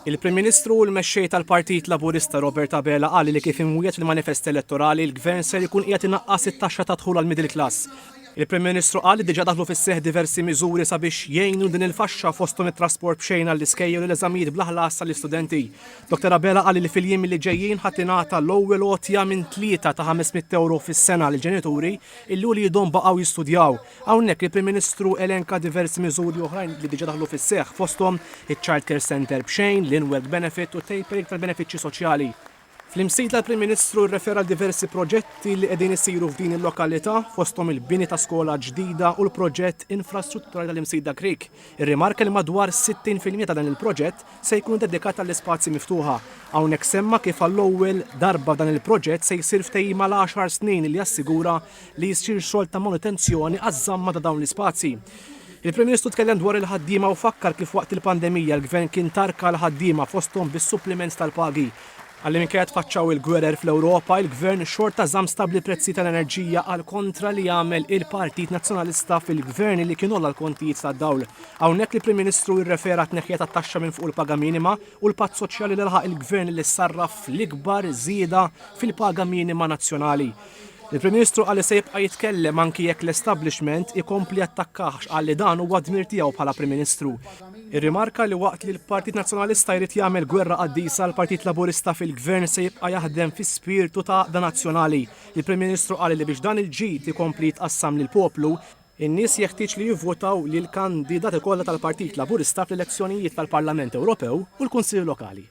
Il-Prim Ministru u l-mexxej tal-Partit Laburista Robert Abela qal li kif imwiet fil-manifest elettorali l-Gvern ser ikun qiegħed inaqqas it-taxxa ta' dħul għall-middle class. Il-Prim Ministru qal li diġà daħlu fis-seħħ diversi miżuri sabiex jgħinu din il-faxxa fosthom it-trasport b'xejn għall-iskejjel u l-eżamijiet bla ħlas għall-istudenti. Dr. Abela qal li fil-jiem li ġejjin ħadd ingħata l-ewwel għotja minn 3 ta' 500 euro fis-sena lill ġenituri illi jidhom baqgħu jistudjaw. Hawnhekk il-Prim Ministru elenka diversi miżuri oħrajn li diġà daħlu fis-seħħ fosthom iċ-Child Care Center b'xejn, l-in-work benefit u tapering tal-benefiċċji soċjali. Fl-imsejt tal-Prim Ministru rrefera diversi proġetti li qegħdin isiru f'din il-lokalità fosthom il-bini ta' skola ġdida u l-proġett infrastrutturali tal-Imsejda Creek. Irrimarka li madwar 60% ta' dan il-proġett se jkun dedikat għall-ispazji miftuħa. Hawnhekk semma kif għall-ewwel darba f'dan il-proġett se jsir ftehim għal 10 snin li jassigura li jsir xogħol ta' manutenzjoni għaż-żamma ta' dawn l-ispazji. Il-Prim Ministru tkellem dwar il-ħaddiema u fakkar kif waqt il-pandemija l-Gvern kien tarka l-ħaddiema fosthom bis-supplements tal-pagi. Għalli minkejja tfaċċaw il-gwerer fl-Ewropa, il-Gvern xorta żamm stabbli prezzi tal-enerġija għal kontra li jagħmel il-Partit Nazzjonalista fil-Gvern li kienu l-kontijiet tad-dawl. Hawnhekk il-Prim Ministru rrefera t-tneħħija tat-taxxa minn fuq il-paga minima u l-patt soċjali li laħaq il-Gvern li sarraf l-ikbar żieda fil-paga minima nazzjonali. Il-Prim Ministru qal li se jibqa' jitkellem anki jekk l-establishment ikompli attakkaħx qal li dan huwa dmir tiegħu bħala Prim Ministru. Irrimarka li waqt li l-Partit Nazzjonalista jrid jagħmel gwerra qaddisa l-Partit Laburista fil-Gvern se jibqa' jaħdem fi spiritu ta' għaqda nazzjonali. Il-Prim Ministru qal li biex dan il-ġid ikompli jitqassam lill-poplu, in-nies jeħtieġ li jivvotaw lil kandidati kollha tal-Partit Laburista fl-elezzjonijiet tal-Parlament Ewropew u l-Kunsill Lokali.